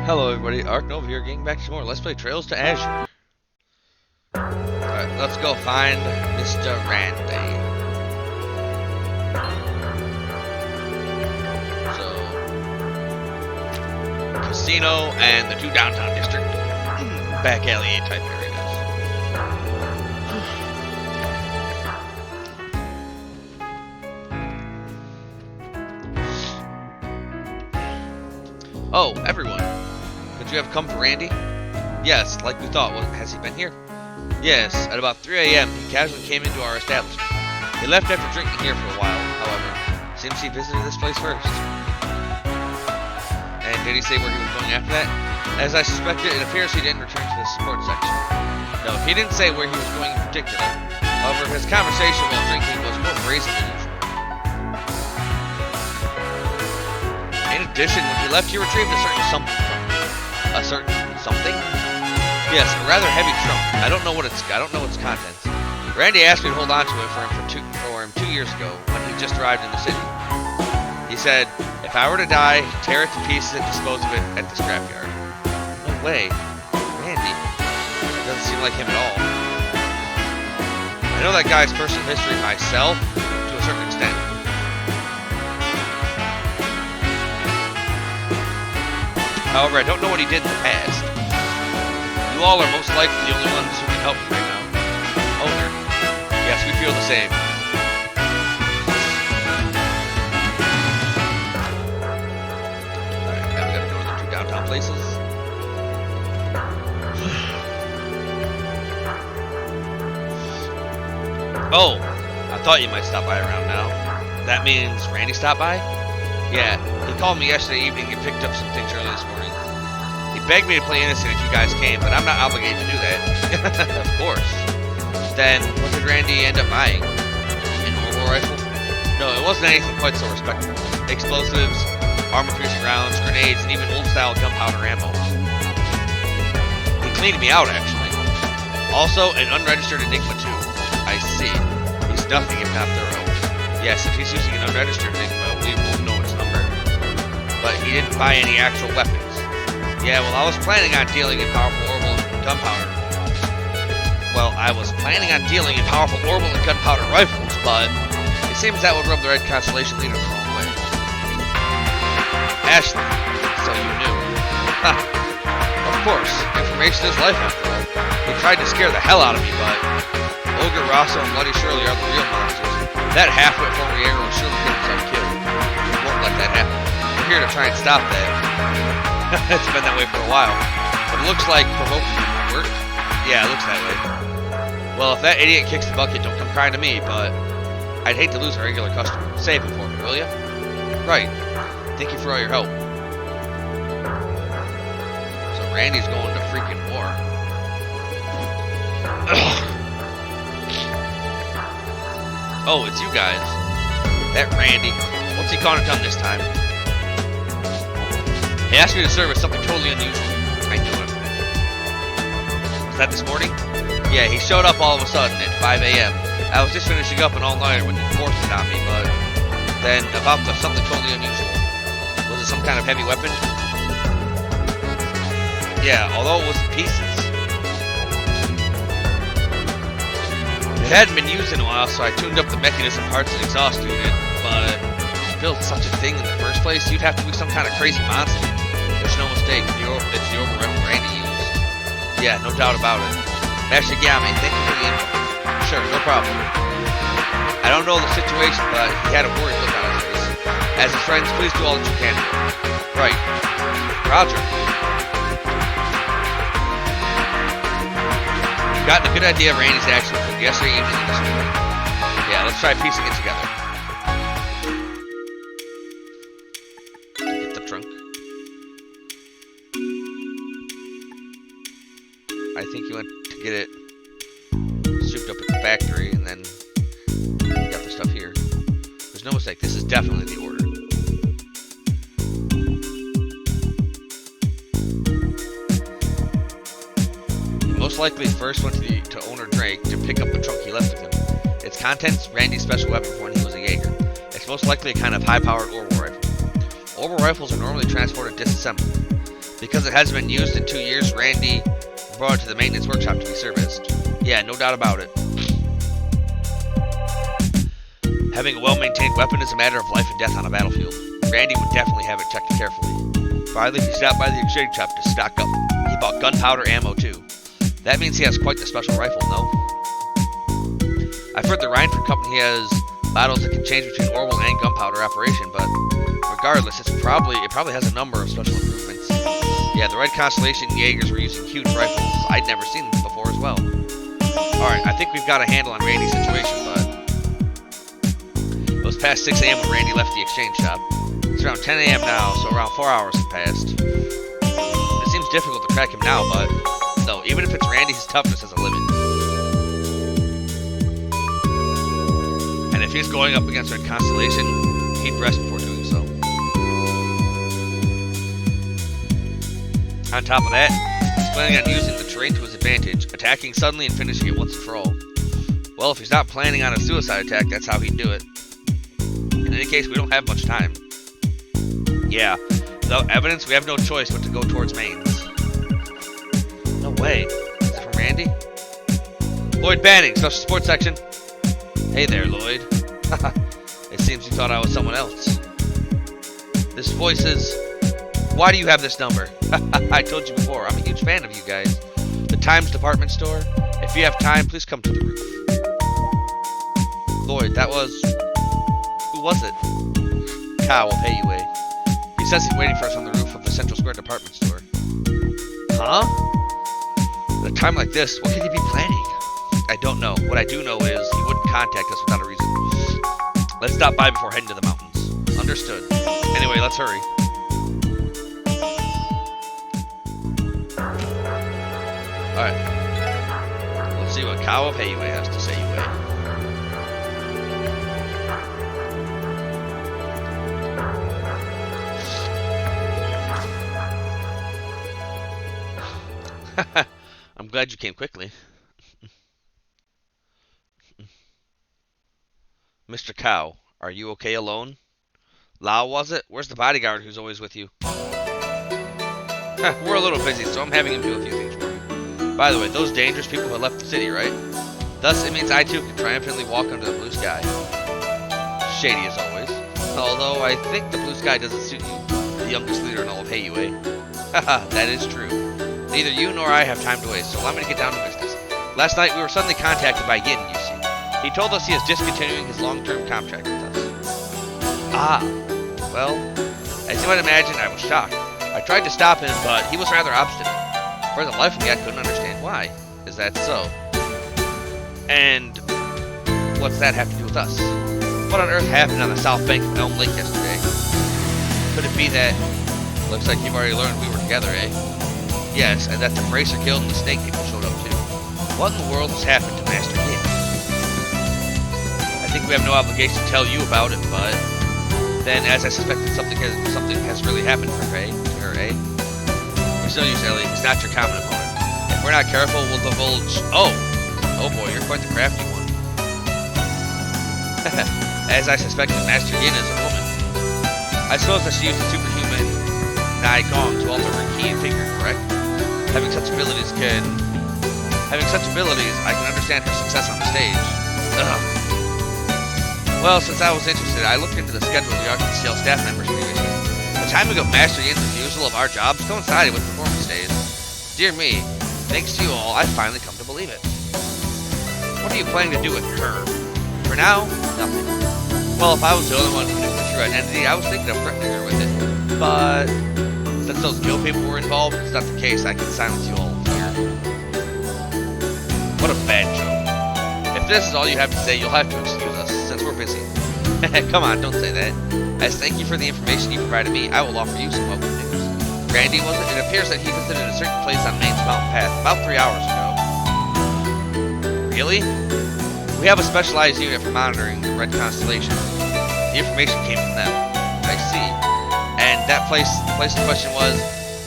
Hello everybody, Arknova here, getting back to more Let's Play Trails to Azure. Alright, let's go find Mr. Randy. So, casino and the two downtown district, back alley type areas. Oh, everyone. Could you have come for Randy? Yes, like we thought. Has he been here? Yes, at about 3 a.m. he casually came into our establishment. He left after drinking here for a while, however. Seems he visited this place first. And did he say where he was going after that? As I suspected, it appears he didn't return to the support section. No, he didn't say where he was going in particular. However, his conversation while drinking was more brazen than usual. In addition, when he left, he retrieved a certain something from me. A certain something? Yes, a rather heavy trunk. I don't know its contents. Randy asked me to hold on to it for him 2 years ago when he just arrived in the city. He said, if I were to die, tear it to pieces and dispose of it at the scrapyard. No way. Randy. Doesn't seem like him at all. I know that guy's personal history myself, to a certain extent. However, I don't know what he did in the past. You all are most likely the only ones who can help me right now. Owner. Yes, we feel the same. Alright, now we gotta go to the two downtown places. Oh, I thought you might stop by around now. That means Randy stopped by? Yeah, he called me yesterday evening and picked up some things early this morning. He begged me to play innocent if you guys came, but I'm not obligated to do that. Of course. Then, what did Randy end up buying? An orbital rifle? No, it wasn't anything quite so respectable. Explosives, armor-piercing rounds, grenades, and even old-style gunpowder ammo. He cleaned me out, actually. Also, an unregistered Enigma, too. I see. He's nothing if not thorough. Yes, if he's using an unregistered Enigma, we won't know its number. But he didn't buy any actual weapons. Yeah, well, I was planning on dealing in powerful orbital and gunpowder. Well, I was planning on dealing in powerful orbital and gunpowder rifles, but it seems that would rub the Red Constellation leader the wrong way. Ashley, so you knew. Ha! Of course, information is life after all. He tried to scare the hell out of me, but Ogre, Rosso, and Bloody Shirley are the real monsters. That half-wit former Jaeger will surely get himself killed. We won't let that happen. We're here to try and stop that. It's been that way for a while. But it looks like provoking might work. Yeah, it looks that way. Well, if that idiot kicks the bucket, don't come crying to me, but I'd hate to lose a regular customer. Save him for me, will ya? Right. Thank you for all your help. So Randy's going to freaking war. Oh, it's you guys. That Randy. What's he calling it done this time? He asked me to serve as something totally unusual. I knew it. Was that this morning? Yeah, he showed up all of a sudden at 5 a.m. I was just finishing up an all-nighter when he forced it on me, but then about something totally unusual. Was it some kind of heavy weapon? Yeah, although it was in pieces. It hadn't been used in a while, so I tuned up the mechanism parts and exhaust unit, but to build such a thing in the first place, you'd have to be some kind of crazy monster. There's no mistake, it's the orbital rifle Randy used. Yeah, no doubt about it. Master Yami, thank you for the info. Sure, no problem. I don't know the situation, but he had a worried look on his face. As his friends, please do all that you can. Right. Roger. You've gotten a good idea of Randy's actions from yesterday evening and this morning. Yeah, let's try piecing it together. Get the trunk. I think you went to get it souped up at the factory and then got the stuff here. There's no mistake, this is definitely the order. He most likely first went to owner Drake to pick up the trunk he left with him. Its contents, Randy's special weapon for when he was a Jaeger. It's most likely a kind of high-powered orbital rifle. Orbital rifles are normally transported disassembled. Because it hasn't been used in 2 years, Randy brought it to the maintenance workshop to be serviced. Yeah, no doubt about it. Having a well-maintained weapon is a matter of life and death on a battlefield. Randy would definitely have it checked carefully. Finally, he stopped by the exchange shop to stock up. He bought gunpowder ammo too. That means he has quite the special rifle, no? I've heard the Rhineford Company has models that can change between Orwell and gunpowder operation, but regardless, it probably has a number of special improvements. Yeah, the Red Constellation Jaegers were using huge rifles. I'd never seen them before as well. Alright, I think we've got a handle on Randy's situation, but it was past 6 a.m. when Randy left the exchange shop. It's around 10 a.m. now, so around 4 hours have passed. It seems difficult to track him now, but no, even if it's Randy, his toughness has a limit. And if he's going up against Red Constellation, he'd rest before doing so. On top of that, he's planning on using the terrain to his advantage, attacking suddenly and finishing it once and for all. Well, if he's not planning on a suicide attack, that's how he'd do it. In any case, we don't have much time. Yeah, without evidence, we have no choice but to go towards Maine's. No way. Is it from Randy? Lloyd Banning, Special Sports Section. Hey there, Lloyd. It seems you thought I was someone else. This voice is... Why do you have this number? I told you before, I'm a huge fan of you guys. The Times department store. If you have time, please come to the roof. Lloyd, that was... Who was it? Kyle will pay you a. He says he's waiting for us on the roof of the Central Square department store. Huh? At a time like this, what could he be planning? I don't know. What I do know is he wouldn't contact us without a reason. Let's stop by before heading to the mountains. Understood. Anyway, let's hurry. Alright. Let's see what Kyle of Hayway has to say, I'm glad you came quickly. Mr. Cow, are you okay alone? Lau, was it? Where's the bodyguard who's always with you? We're a little busy, so I'm having him do a few things for me. By the way, those dangerous people have left the city, right? Thus, it means I too can triumphantly walk under the blue sky. Shady as always. Although, I think the blue sky doesn't suit you, the youngest leader in all of Hayway. Haha, that is true. Neither you nor I have time to waste, so allow me to get down to business. Last night, we were suddenly contacted by Yin, you see. He told us he is discontinuing his long-term contract with us. Ah, well, as you might imagine, I was shocked. I tried to stop him, but he was rather obstinate. For the life of me, I couldn't understand why. Is that so? And what's that have to do with us? What on earth happened on the south bank of Elm Lake yesterday? Could it be that... Looks like you've already learned we were together, eh? Yes, and that the Bracer Guild and the Snake people showed up too. What in the world has happened to Master Yin? I think we have no obligation to tell you about it, but... Then, as I suspected, something has really happened to her, eh? There's no use, Ellie. He's not your common opponent. If we're not careful, we'll divulge... Oh boy, you're quite the crafty one. As I suspected, Master Yin is a woman. I suppose that she used the superhuman Nai Gong to alter her key and figure, correct? Having such abilities, I can understand her success on the stage. Ugh. Well, since I was interested, I looked into the schedule of the Arkansas staff members previously. The timing of Master Yin's refusal of our jobs coincided with performance days. Dear me, thanks to you all, I've finally come to believe it. What are you planning to do with her? For now, nothing. Well, if I was the only one who knew the true identity, I was thinking of threatening her with it. But since those guild people were involved, it's not the case. I can silence you all here. What a bad joke. If this is all you have to say, you'll have to excuse us, since we're busy. Come on, don't say that. As thank you for the information you provided me, I will offer you some welcome news. Randy, was it? It appears that he visited a certain place on Maine's mountain path about 3 hours ago. Really? We have a specialized unit for monitoring the Red Constellation. The information came from them. I see. And that place, the place in question was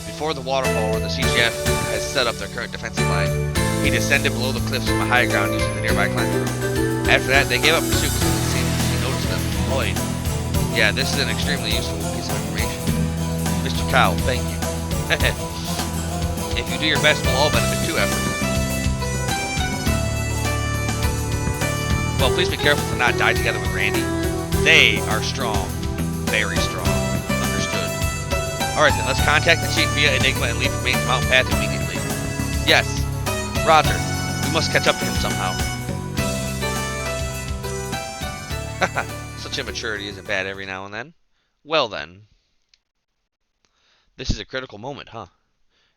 before the waterfall where the CGF has set up their current defensive line. He descended below the cliffs from a high ground using the nearby climbing room. After that, they gave up pursuit because it seemed he noticed them deployed. Yeah, this is an extremely useful piece of information. Mr. Kyle, thank you. If you do your best, we'll all benefit too after. Well, please be careful to not die together with Randy. They are strong. Very strong. Understood. Alright then, let's contact the chief via Enigma and leave the main mountain path immediately. Yes. Roger. We must catch up to him somehow. Haha. Such immaturity isn't bad every now and then. Well then. This is a critical moment, huh?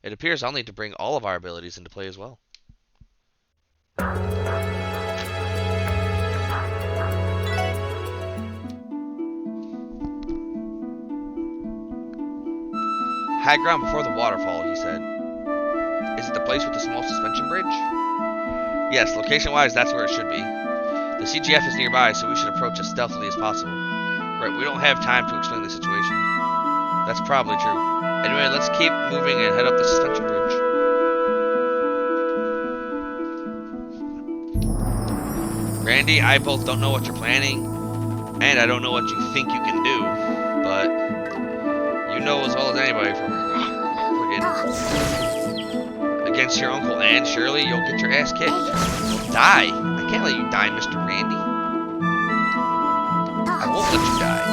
It appears I'll need to bring all of our abilities into play as well. High ground before the waterfall, he said. Is it the place with the small suspension bridge? Yes, location-wise, that's where it should be. The CGF is nearby, so we should approach as stealthily as possible. Right, we don't have time to explain the situation. That's probably true. Anyway, let's keep moving and head up the suspension bridge. Randy, I both don't know what you're planning, and I don't know what you think you can do, but you know as well as anybody from against your uncle and Shirley, you'll get your ass kicked. You'll die. I can't let you die, Mr. Randy. I won't let you die.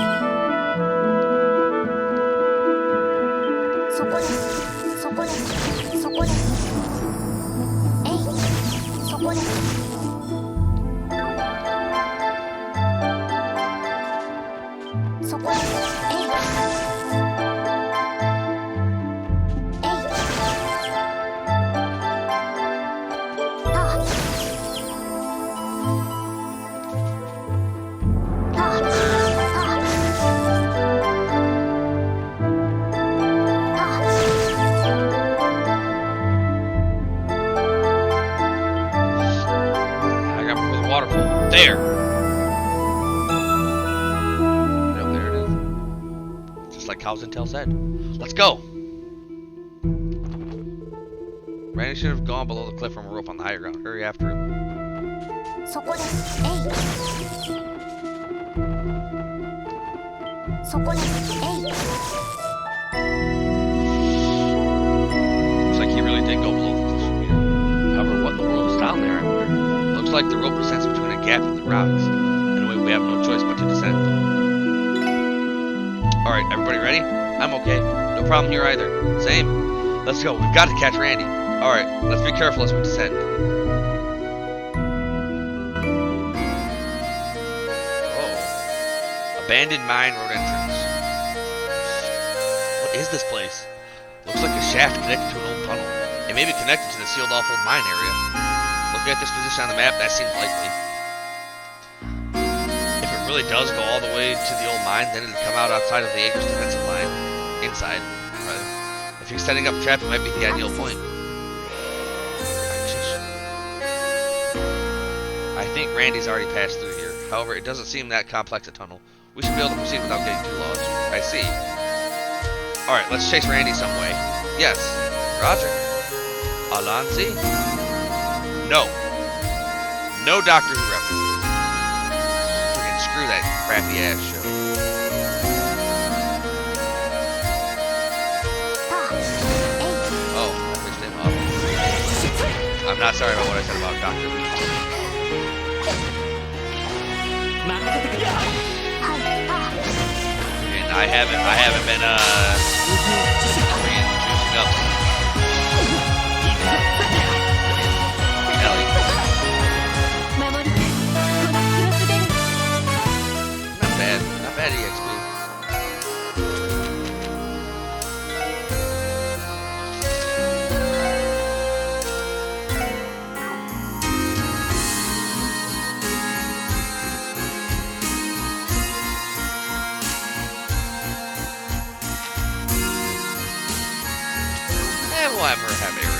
There! Yep, there it is. Just like Cows and Tail said. Let's go! Randy should have gone below the cliff from a rope on the higher ground. Hurry after him. Looks like he really did go below the cliff from here. However, what in the world is down there? Looks like the rope descends between a gap in the rocks. Anyway, we have no choice but to descend. Alright, everybody ready? I'm okay. No problem here either. Same. Let's go. We've got to catch Randy. Alright, let's be careful as we descend. Oh. Abandoned mine road entrance. What is this place? Looks like a shaft connected to an old tunnel. It may be connected to the sealed off old mine area. Looking at this position on the map, that seems likely. If it really does go all the way to the old mine, then it'd come out outside of the acre's defensive line. Inside, rather. If he's setting up a trap, it might be the ideal point. I think Randy's already passed through here. However, it doesn't seem that complex a tunnel. We should be able to proceed without getting too lost. I see. Alright, let's chase Randy some way. Yes. Roger. Alonzi? No. No Doctor Who references. Freaking screw that crappy ass show. Oh, I pissed him off. I'm not sorry about what I said about Doctor Who. And I haven't been freaking juicing up. Ellie. Not bad EXP. And we'll have her have Ariel.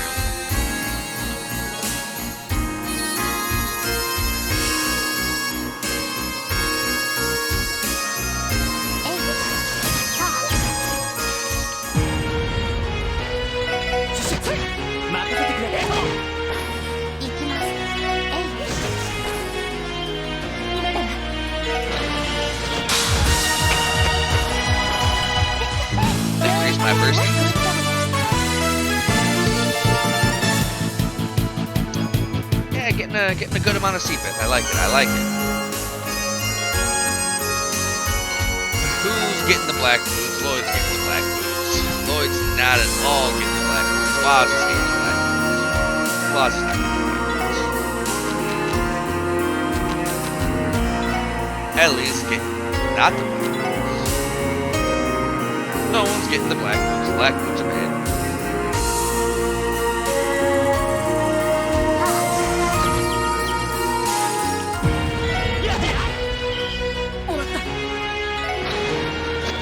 My first getting a good amount of CPIT. I like it. I like it. Who's getting the black boots? Lloyd's getting the black boots. Lloyd's not at all getting the black boots. Waz is getting the black boots. Waz is not getting the black boots. Ellie's getting not the black boots. No one's getting the black boots. Black boots are bad.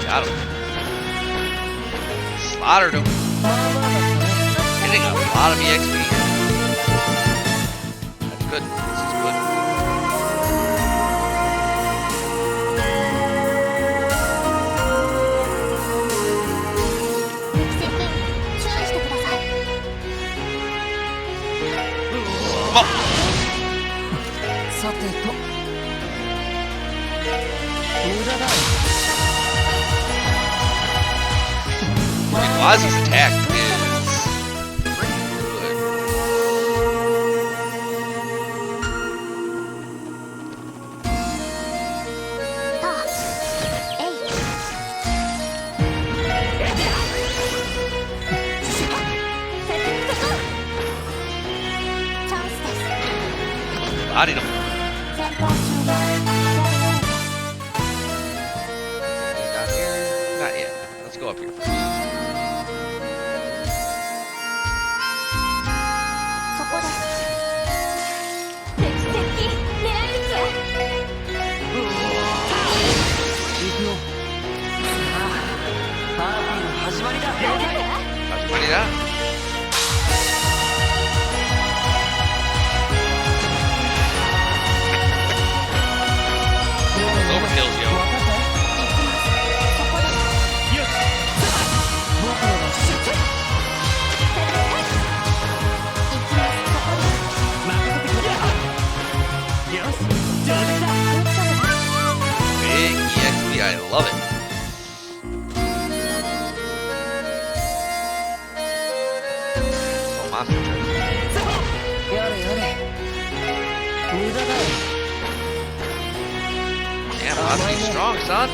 Got him. Slaughtered him. Getting a lot of EXP. That's good. This is good. Come on. Waz's attack is pretty good. Bodied him. Down here? Not yet. Let's go up here first. Overkills, yo. Big EXP, I love it. Oh, monster truck. Damn, Monster's strong, son.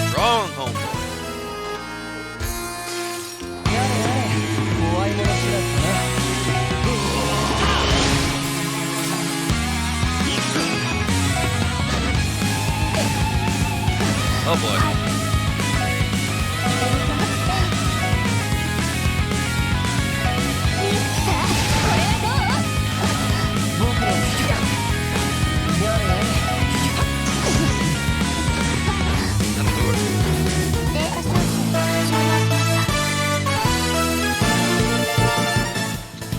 Strong, homeboy. Oh boy.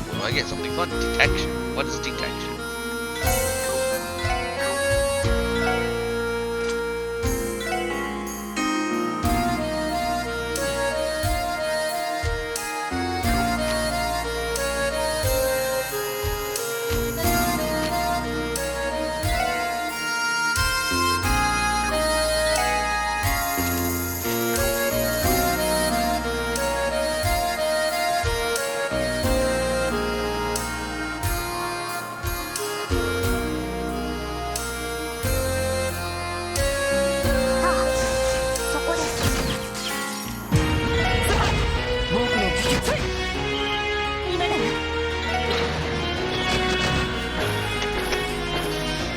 What do I get? Something fun? Detection. What is detection?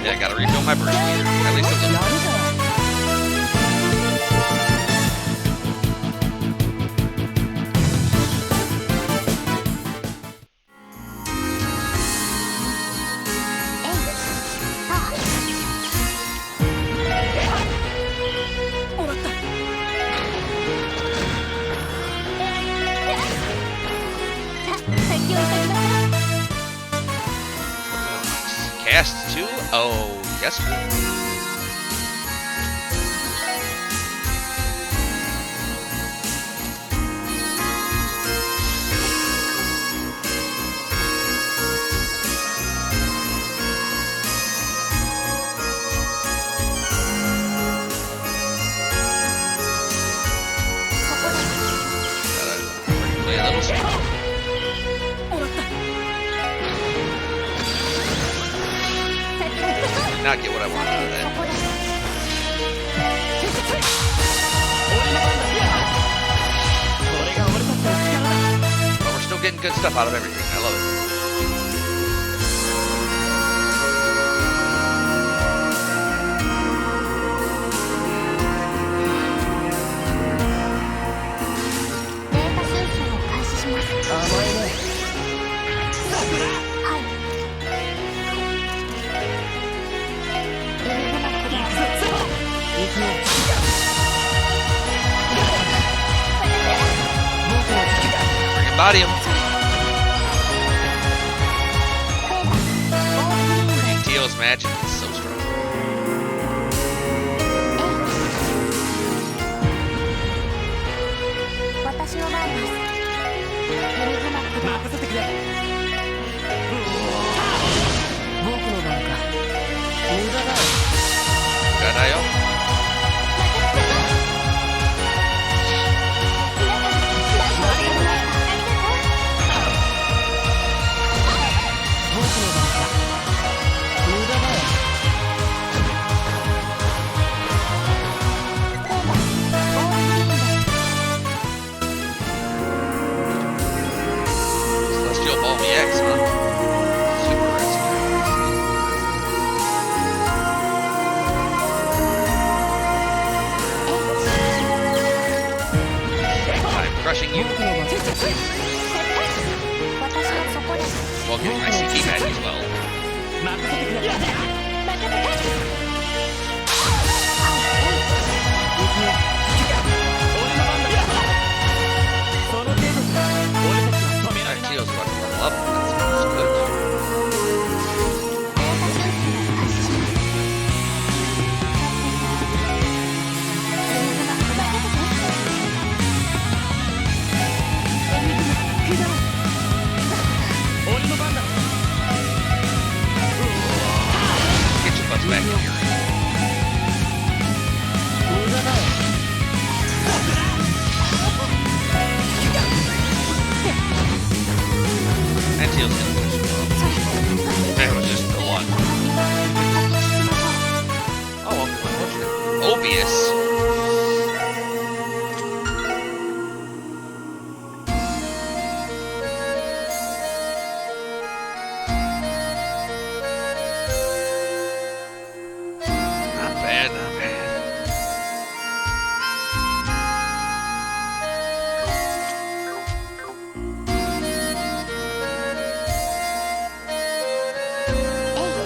Yeah, I gotta refill my burst meter. At least a little. Cast 2? Oh, yes. not get what I want out of that. But we're still getting good stuff out of everything. I love it. Freaking body him. Teal's magic is so strong. Ganayo. Celestial Ball VX, huh? Super rescue. I'm crushing you. While getting my CT badge as well. Alright, Teal's about to level up. That's good. Get your butts back here. And Teal's gonna finish him off. That was just the one. Oh, well, unfortunate. Obvious. Not bad, not bad. Oh, you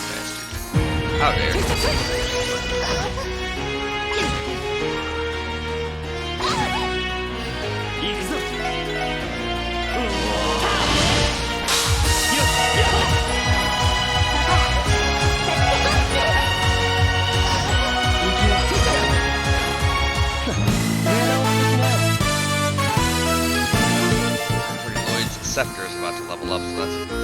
bastard. How dare you. Pretty Lloyd's Scepter is about to level up, so that's a good thing.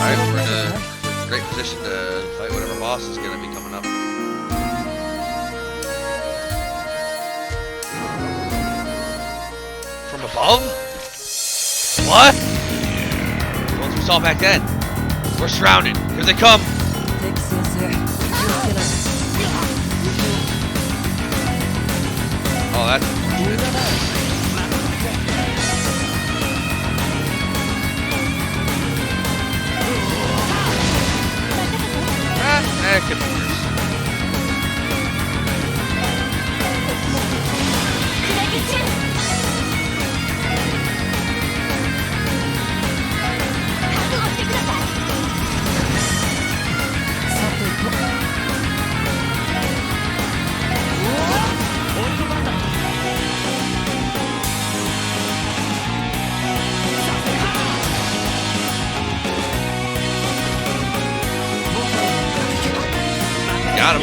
Alright, we're in a great position to fight whatever boss is going to be coming up. From above? What? The ones we saw back then. We're surrounded. Here they come. Oh, that's unfortunate. That could be worse. Got him.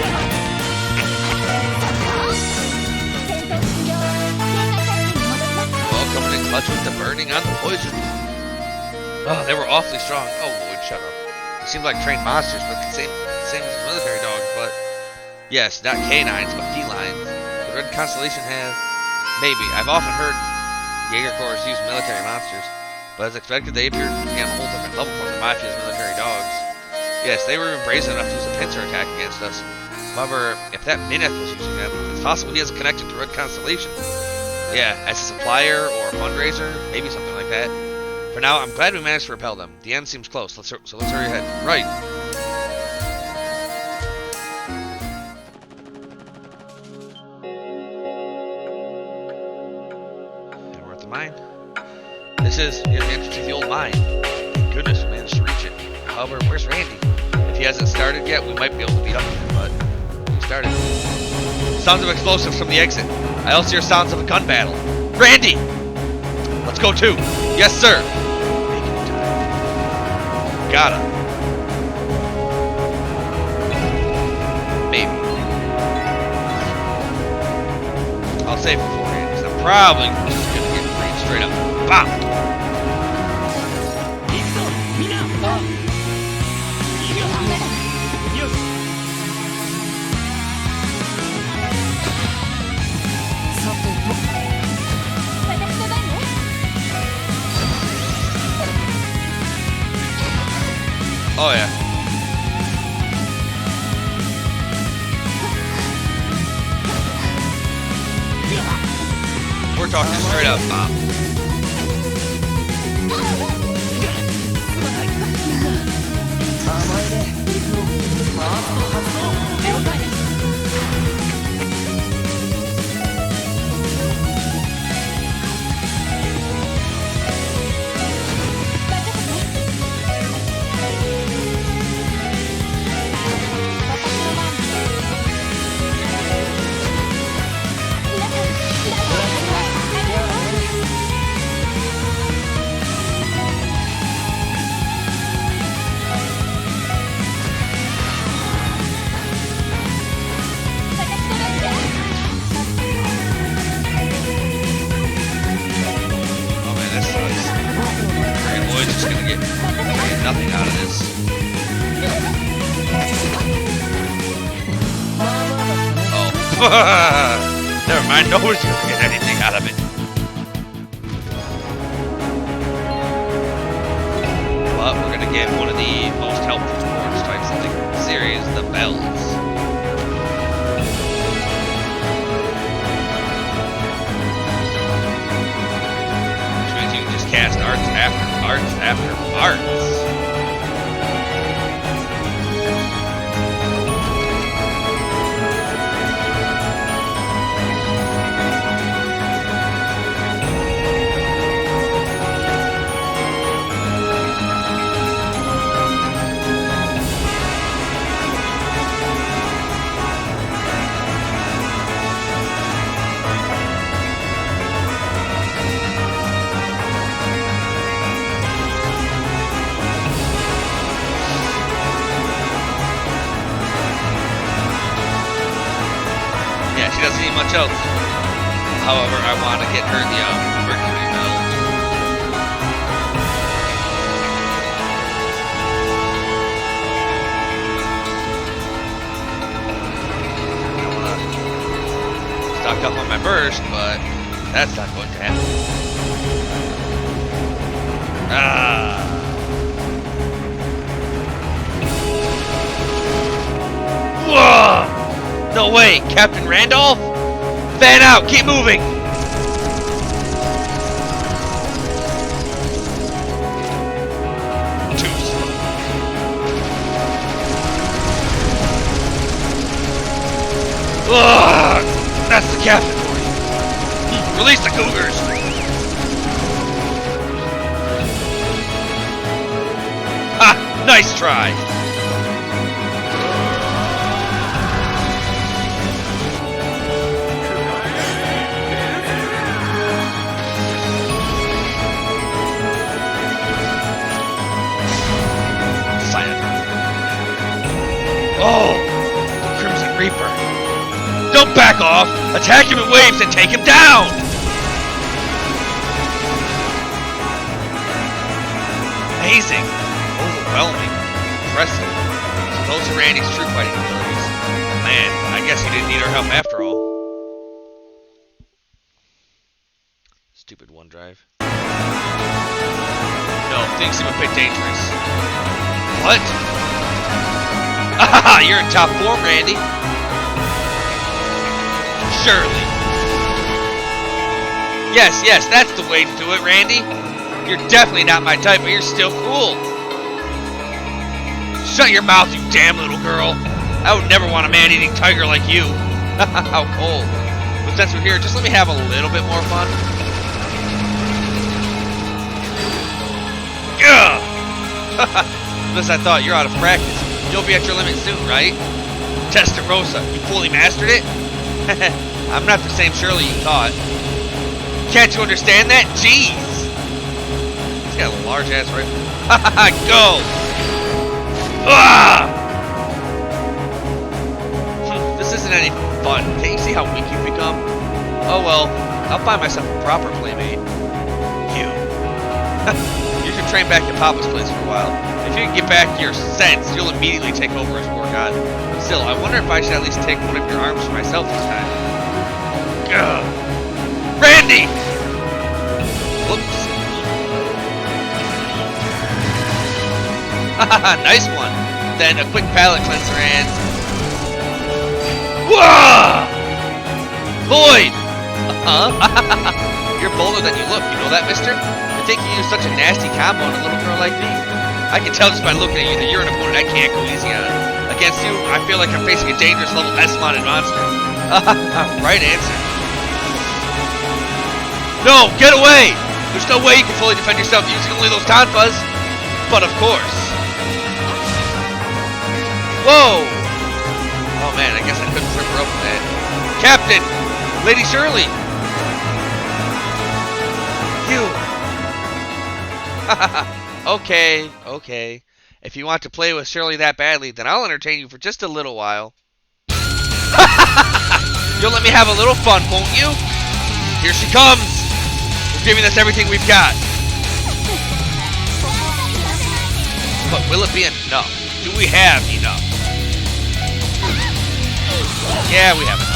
Well, coming in clutch with the burning on the poison. Oh, they were awfully strong. Oh, Lloyd, shut up. They seem like trained monsters, but same as military dogs. But yes, not canines, but felines. The Red Constellation have maybe. I've often heard Jaeger Corps use military monsters, but as expected, they appear to be on a whole different level from the Mafia's military dogs. Yes, they were even brazen enough to use a pincer attack against us. However, if that Mineth was using them, it's possible he has a connection to Red Constellation. Yeah, as a supplier or a fundraiser, maybe something like that. For now, I'm glad we managed to repel them. The end seems close, so let's hurry ahead. Right. And we're at the mine. This is the entrance to the old mine. Thank goodness we managed to reach it. However, where's Randy? If he hasn't started yet, we might be able to beat up with him, but he started. Sounds of explosives from the exit. I also hear sounds of a gun battle. Randy! Let's go too. Yes, sir. Gotta. Maybe. I'll save it for Randy, because I'm probably just gonna get Randy straight up. Bam! Oh yeah. We're talking straight up, Bob. Nothing out of this. Oh. Never mind, no one's gonna get anything out of it. But we're gonna get one of the most helpful sports types in the series, the bells. Which means you can just cast arts after arts. Doesn't need much else. However, I want to get her the Mercury Bell. I want to stock up on my burst, but that's not going to happen. Whoa! No way! Captain Randolph? Fan out! Keep moving! Too slow. Ugh! That's the captain for you. Release the cougars! Ha! Nice try! Oh, the Crimson Reaper. Don't back off! Attack him in waves and take him down! Amazing. Overwhelming. most of Randy's true fighting abilities. Man, I guess he didn't need our help after all. Stupid OneDrive. No, things seem a bit dangerous. What? Ah, you're in top form, Randy. Surely. Yes, that's the way to do it, Randy. You're definitely not my type, but you're still cool. Shut your mouth, you damn little girl. I would never want a man-eating tiger like you. How cold. But since we're here, just let me have a little bit more fun. Ugh! Unless I thought you're out of practice. You'll be at your limit soon, right? Testarossa, you fully mastered it? I'm not the same Shirley you thought. Can't you understand that? Jeez! He's got a large-ass rifle. Go! Ah! This isn't any fun. Can't you see how weak you've become? Oh well, I'll find myself a proper playmate. You. You should train back to Papa's place for a while. If you can get back your sense, you'll immediately take over as war god. Still, I wonder if I should at least take one of your arms for myself this time. Ugh. Randy! Whoops. Nice one. Then a quick palate cleanser and... Whoa! Void! You're bolder than you look, you know that, mister? You're thinking you're such a nasty combo on a little girl like me. I can tell just by looking at you that you're an opponent I can't go easy on. Against you, I feel like I'm facing a dangerous level S-modded monster. Right answer. No, get away! There's no way you can fully defend yourself using only those tonfas. But of course. Whoa! Oh man, I guess I couldn't trip her up with that. Captain! Lady Shirley! You! Okay. If you want to play with Shirley that badly, then I'll entertain you for just a little while. You'll let me have a little fun, won't you? Here she comes! We're giving us everything we've got. But will it be enough? Do we have enough? Yeah, we have enough.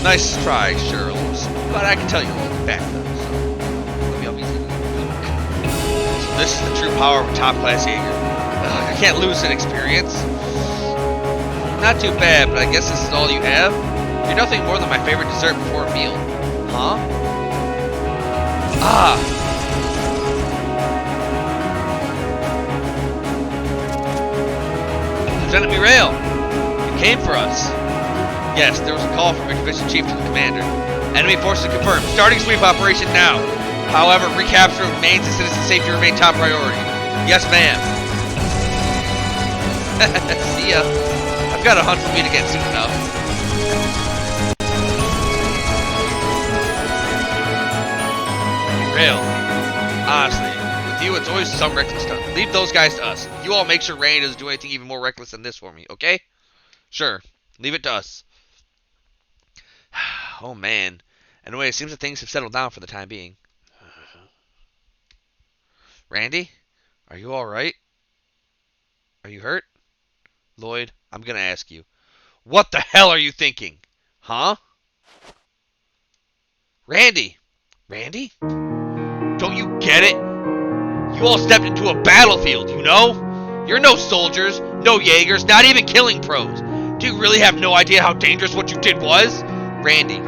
Nice try, Cheryl. But I can tell you holding back though, so maybe I'll be so this is the true power of a top-class Jaeger. I can't lose an experience. Not too bad, but I guess this is all you have? You're nothing more than my favorite dessert before a meal. Huh? Ah! Lieutenant Mirail! You came for us. Yes, there was a call from Division Chief to the Commander. Enemy forces confirmed. Starting sweep operation now. However, recapture of remains and citizen safety remain top priority. Yes, ma'am. See ya. I've got a hunt for me to get soon enough. Real. Honestly, with you, it's always some reckless stuff. Leave those guys to us. You all make sure Randy doesn't do anything even more reckless than this for me, okay? Sure. Leave it to us. Oh, man. Anyway, it seems that things have settled down for the time being. Randy? Are you alright? Are you hurt? Lloyd, I'm gonna ask you. What the hell are you thinking? Huh? Randy! Randy? Don't you get it? You all stepped into a battlefield, you know? You're no soldiers, no Jaegers, not even killing pros. Do you really have no idea how dangerous what you did was? Randy.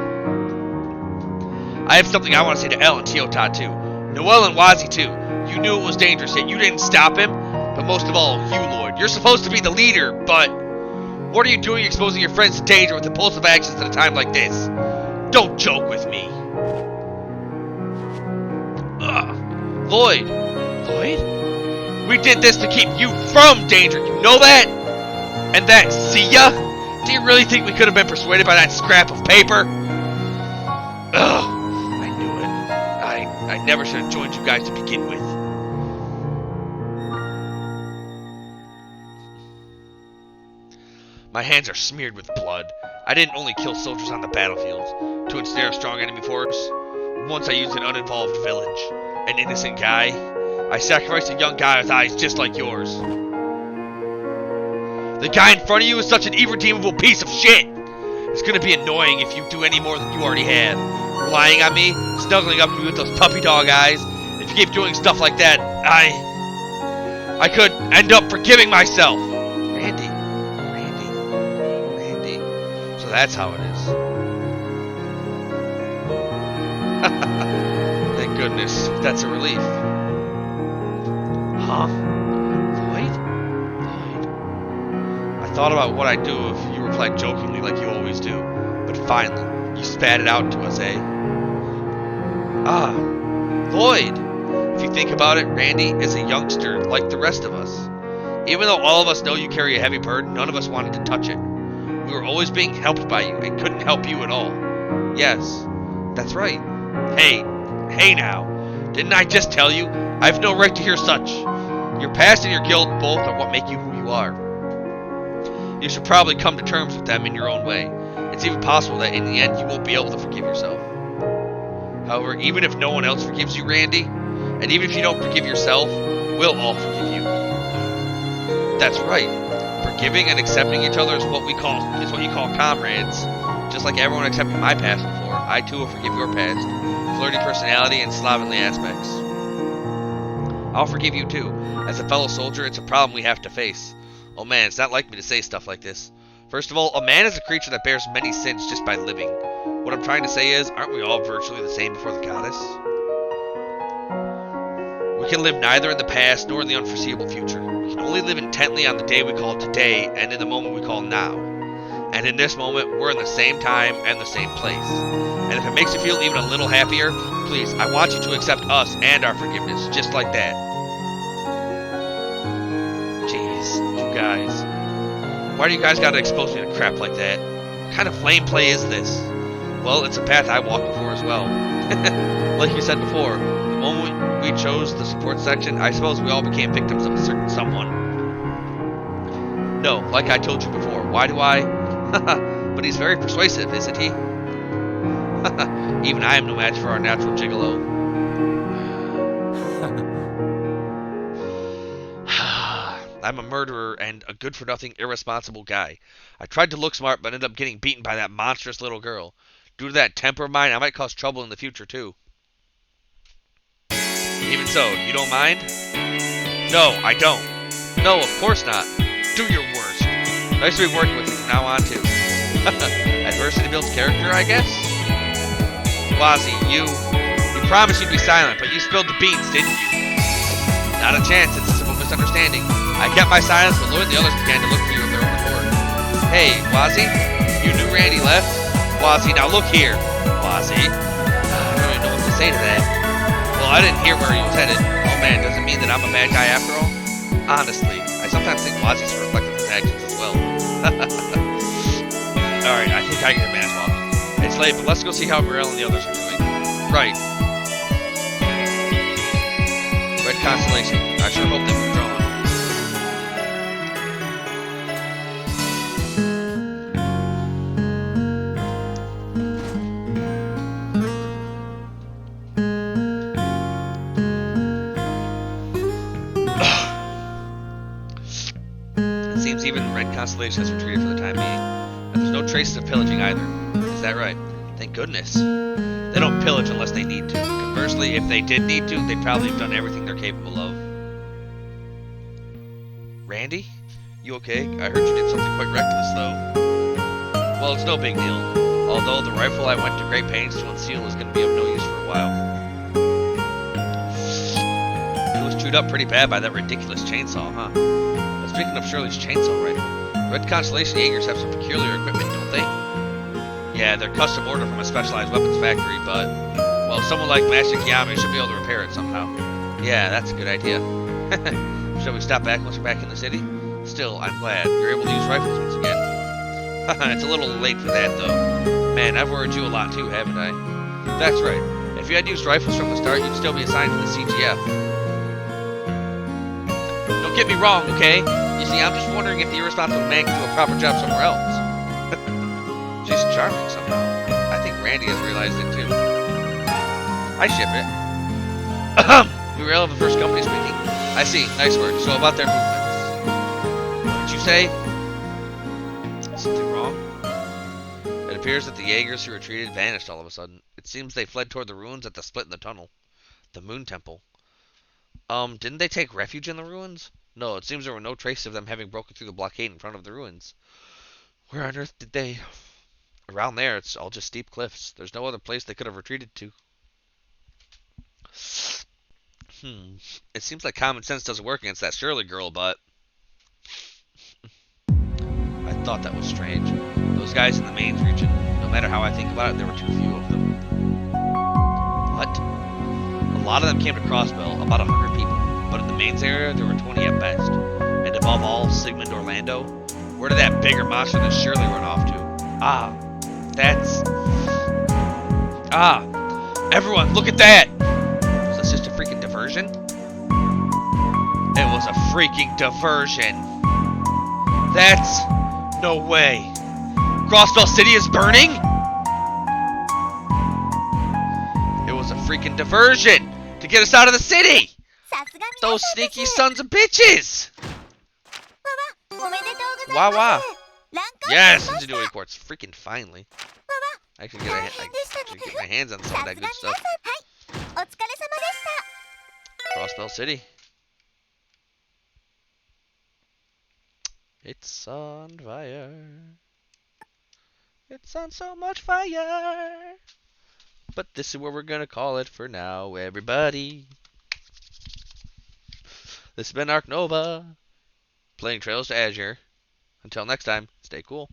I have something I want to say to Elle and Teotot too. Noelle and Wazi too. You knew it was dangerous, yet you didn't stop him. But most of all, you, Lloyd. You're supposed to be the leader, but... What are you doing exposing your friends to danger with impulsive actions at a time like this? Don't joke with me. Lloyd. Lloyd? We did this to keep you from danger, you know that? And that, see ya? Do you really think we could have been persuaded by that scrap of paper? Ugh. I knew it. I never should have joined you guys to begin with. My hands are smeared with blood. I didn't only kill soldiers on the battlefield to ensnare a strong enemy force. Once I used an uninvolved village. An innocent guy. I sacrificed a young guy with eyes just like yours. The guy in front of you is such an irredeemable piece of shit. It's gonna be annoying if you do any more than you already have. Relying on me, snuggling up to me with those puppy dog eyes. If you keep doing stuff like that, I could end up forgiving myself. Randy. So that's how it is. Thank goodness. That's a relief. Huh? Lloyd? I thought about what I'd do if you replied jokingly like you always do. But finally, you spat it out to us, eh? Ah, Lloyd! If you think about it, Randy is a youngster like the rest of us. Even though all of us know you carry a heavy burden, none of us wanted to touch it. We were always being helped by you and couldn't help you at all. Yes, that's right. Hey now. Didn't I just tell you? I have no right to hear such. Your past and your guilt both are what make you who you are. You should probably come to terms with them in your own way. It's even possible that in the end you won't be able to forgive yourself. However, even if no one else forgives you, Randy, and even if you don't forgive yourself, we'll all forgive you. That's right. Forgiving and accepting each other is what you call comrades. Just like everyone accepted my past before, I too will forgive your past, flirty personality, and slovenly aspects. I'll forgive you too. As a fellow soldier, it's a problem we have to face. Oh man, it's not like me to say stuff like this. First of all, a man is a creature that bears many sins just by living. What I'm trying to say is, aren't we all virtually the same before the goddess? We can live neither in the past nor in the unforeseeable future. We can only live intently on the day we call today and in the moment we call now. And in this moment, we're in the same time and the same place. And if it makes you feel even a little happier, please, I want you to accept us and our forgiveness, just like that. Jeez, you guys. Why do you guys gotta expose me to crap like that? What kind of lame play is this? Well, it's a path I walked before as well. Like you said before, the moment we chose the support section, I suppose we all became victims of a certain someone. No, like I told you before, why do I? But he's very persuasive, isn't he? Even I am no match for our natural gigolo. I'm a murderer and a good-for-nothing, irresponsible guy. I tried to look smart, but ended up getting beaten by that monstrous little girl. Due to that temper of mine, I might cause trouble in the future, too. Even so, you don't mind? No, I don't. No, of course not. Do your worst. Nice to be working with you from now on, too. Adversity builds character, I guess? Wazi, you promised you'd be silent, but you spilled the beans, didn't you? Not a chance, it's a simple misunderstanding. I kept my silence, but Lloyd and the others began to look for you of their own accord. Hey, Wazi, you knew Randy left? Wazi, now look here. Wazi? I don't even know what to say to that. Well, I didn't hear where he was headed. Oh man, does it mean that I'm a bad guy after all? Honestly, I sometimes think Wazi's a reflection of actions as well. Alright, I think I can mass walk. It's late, but let's go see how Morel and the others are doing. Right. Red Constellation. I sure hope they've withdrawn. It seems even Red Constellation has retreated for the time being. And there's no traces of pillaging either. Is that right? Thank goodness. They don't pillage unless they need to. Conversely, if they did need to, they'd probably have done everything they're capable of. Randy? You okay? I heard you did something quite reckless, though. Well, it's no big deal. Although the rifle I went to great pains to unseal is going to be of no use for a while. It was chewed up pretty bad by that ridiculous chainsaw, huh? But speaking of Shirley's chainsaw rifle, Red Constellation Jaegers have some peculiar equipment, don't they? Yeah, they're custom ordered from a specialized weapons factory, but, well, someone like Master Kiyami should be able to repair it somehow. Yeah, that's a good idea. Shall we stop back once we're back in the city? Still, I'm glad you're able to use rifles once again. It's a little late for that, though. Man, I've worried you a lot too, haven't I? That's right. If you had used rifles from the start, you'd still be assigned to the CGF. Don't get me wrong, okay? You see, I'm just wondering if the irresponsible man can do a proper job somewhere else. She's charming somehow. I think Randy has realized it too. I ship it. Muriel of the first company speaking. I see. Nice work. So about their movements. What did you say? Something wrong? It appears that the Jaegers who retreated vanished all of a sudden. It seems they fled toward the ruins at the split in the tunnel. The Moon Temple. Didn't they take refuge in the ruins? No, it seems there were no traces of them having broken through the blockade in front of the ruins. Where on earth did they... Around there, it's all just steep cliffs. There's no other place they could have retreated to. It seems like common sense doesn't work against that Shirley girl, but... I thought that was strange. Those guys in the mains region, no matter how I think about it, there were too few of them. What? A lot of them came to Crossbell, about 100 people. But in the mains area, there were 20 at best. And above all, Sigmund Orlando. Where did that bigger monster than Shirley run off to? Everyone, look at that! Was this just a freaking diversion? It was a freaking diversion. That's... no way. Crossbell City is burning? It was a freaking diversion to get us out of the city! Those sneaky sons of bitches! Wawa! Yes, into doing quartz. Freaking finally. I should get my hands on some of that good stuff. Crossbell City. It's on fire. It's on so much fire. But this is what we're gonna call it for now, everybody. This has been Ark Nova, playing Trails to Azure. Until next time, stay cool.